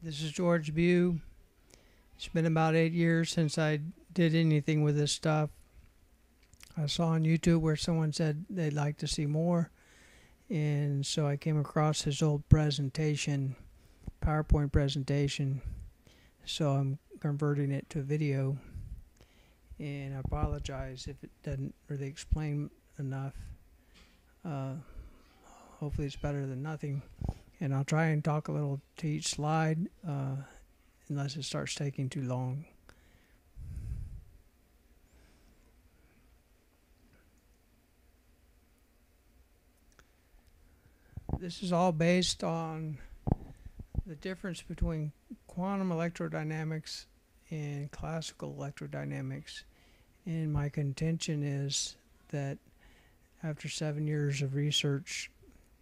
This is George Bew. It's been about 8 years since I did anything with this stuff. I saw on YouTube where someone said they'd like to see more, and so I came across his old presentation, PowerPoint presentation, so I'm converting it to video, and I apologize if it doesn't really explain enough. Hopefully it's better than nothing, and I'll try and talk a little to each slide unless it starts taking too long. This is all based on the difference between quantum electrodynamics and classical electrodynamics, and my contention is that after 7 years of research,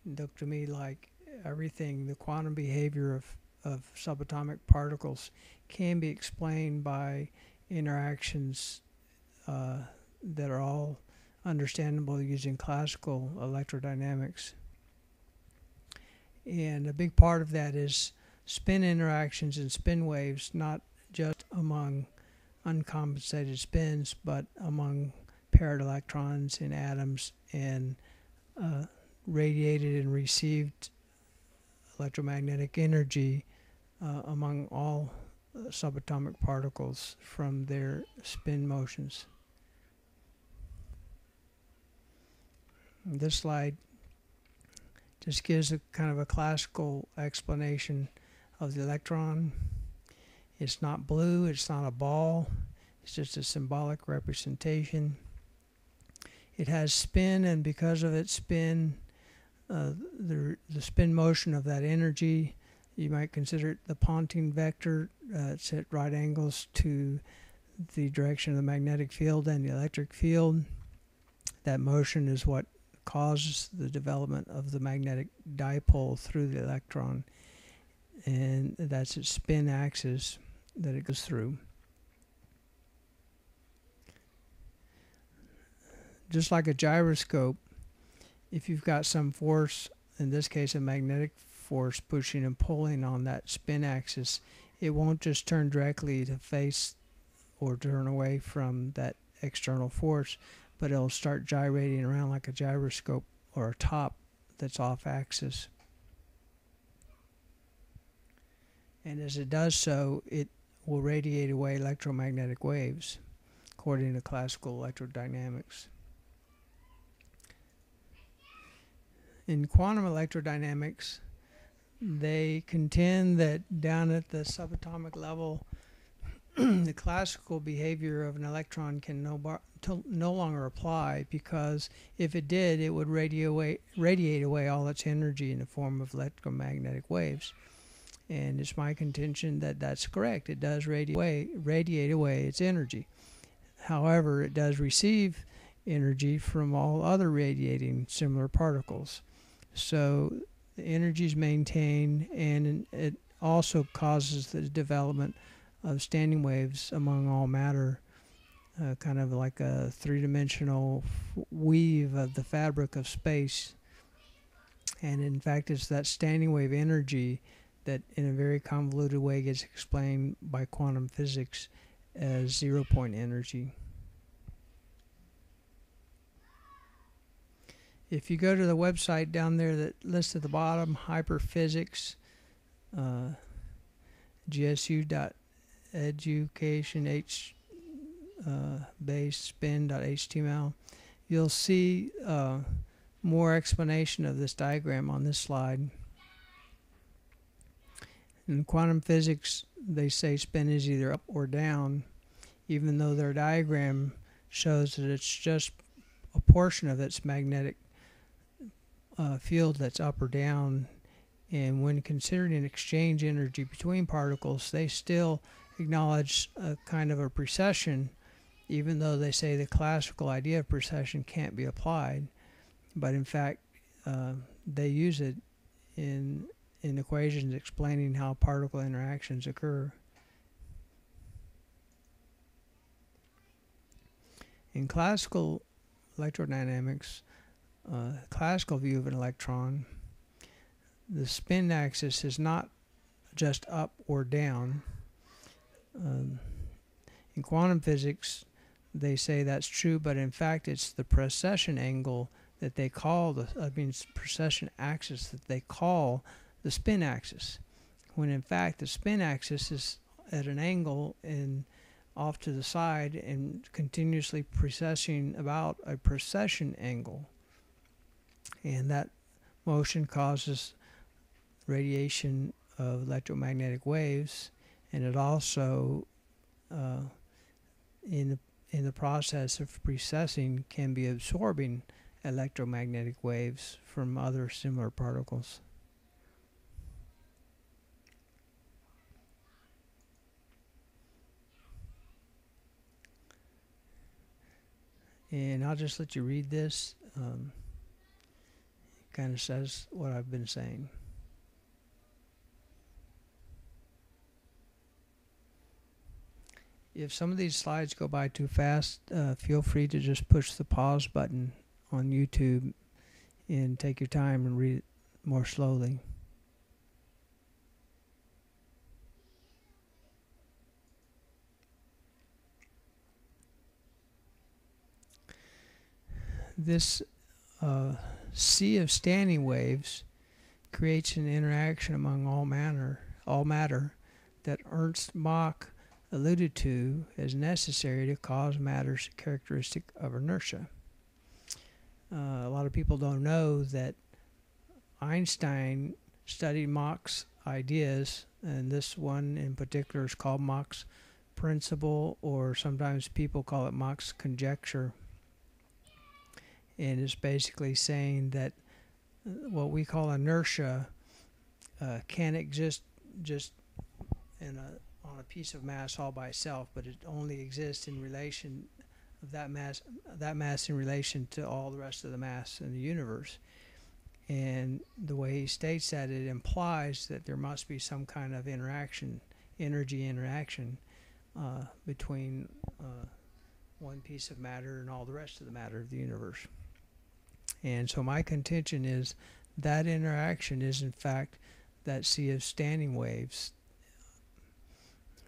it looked to me like everything, the quantum behavior of subatomic particles can be explained by interactions that are all understandable using classical electrodynamics. And a big part of that is spin interactions and spin waves, not just among uncompensated spins, but among paired electrons in atoms and radiated and received electromagnetic energy among all subatomic particles from their spin motions. This slide just gives a kind of a classical explanation of the electron. It's not blue, it's not a ball, it's just a symbolic representation. It has spin, and because of its spin, the spin motion of that energy, you might consider it the Ponting vector. It's at right angles to the direction of the magnetic field and the electric field. That motion is what causes the development of the magnetic dipole through the electron, and that's its spin axis that it goes through. Just like a gyroscope, if you've got some force, in this case a magnetic force pushing and pulling on that spin axis, it won't just turn directly to face or turn away from that external force, but it'll start gyrating around like a gyroscope or a top that's off axis. And as it does so, it will radiate away electromagnetic waves, according to classical electrodynamics. In quantum electrodynamics, they contend that down at the subatomic level, the classical behavior of an electron can no longer apply, because if it did, it would radiate away all its energy in the form of electromagnetic waves. And it's my contention that that's correct. It does radiate away its energy. However, it does receive energy from all other radiating similar particles. So the energy is maintained, and it also causes the development of standing waves among all matter, kind of like a three-dimensional weave of the fabric of space. And in fact, it's that standing wave energy that in a very convoluted way gets explained by quantum physics as zero-point energy. If you go to the website down there that lists at the bottom, hyperphysics, gsu.education base spin.html, you'll see more explanation of this diagram on this slide. In quantum physics, they say spin is either up or down, even though their diagram shows that it's just a portion of its magnetic field that's up or down. And when considering an exchange energy between particles, they still acknowledge a kind of a precession, even though they say the classical idea of precession can't be applied. But in fact, they use it in equations explaining how particle interactions occur. In classical electrodynamics, classical view of an electron, the spin axis is not just up or down. In quantum physics, they say that's true, but in fact, it's the precession angle that they call precession axis that they call the spin axis, when in fact the spin axis is at an angle and off to the side and continuously precessing about a precession angle, and that motion causes radiation of electromagnetic waves, and it also in the process of precessing can be absorbing electromagnetic waves from other similar particles. And I'll just let you read this. It kind of says what I've been saying. If some of these slides go by too fast, feel free to just push the pause button on YouTube and take your time and read it more slowly. This sea of standing waves creates an interaction among all matter that Ernst Mach alluded to as necessary to cause matter's characteristic of inertia. A lot of people don't know that Einstein studied Mach's ideas, and this one in particular is called Mach's principle, or sometimes people call it Mach's conjecture. And it's basically saying that what we call inertia can exist just on a piece of mass all by itself, but it only exists in relation of that mass in relation to all the rest of the mass in the universe. And the way he states that, it implies that there must be some kind of energy interaction between one piece of matter and all the rest of the matter of the universe. And so my contention is that interaction is in fact that sea of standing waves.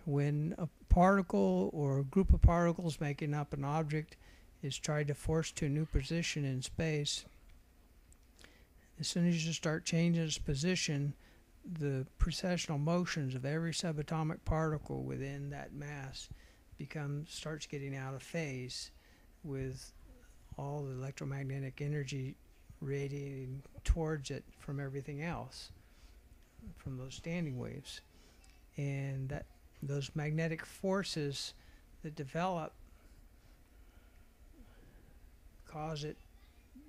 When a particle or a group of particles making up an object is tried to force to a new position in space, as soon as you start changing its position, the precessional motions of every subatomic particle within that mass starts getting out of phase with all the electromagnetic energy radiating towards it from everything else, from those standing waves. And those magnetic forces that develop cause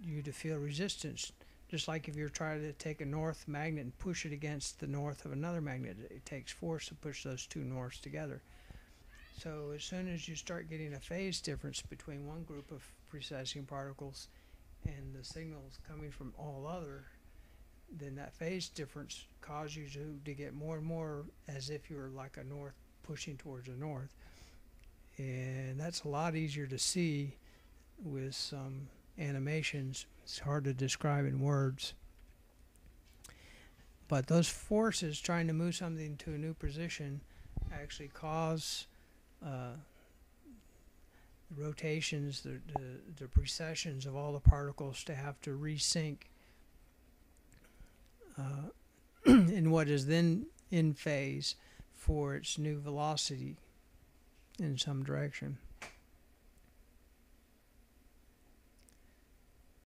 you to feel resistance. Just like if you're trying to take a north magnet and push it against the north of another magnet, it takes force to push those two norths together. So as soon as you start getting a phase difference between one group of precessing particles and the signals coming from all other, then that phase difference causes you to get more and more as if you're like a north pushing towards the north. And that's a lot easier to see with some animations. It's hard to describe in words. But those forces trying to move something to a new position actually cause the rotations, the precessions of all the particles to have to resync in what is then in phase for its new velocity in some direction.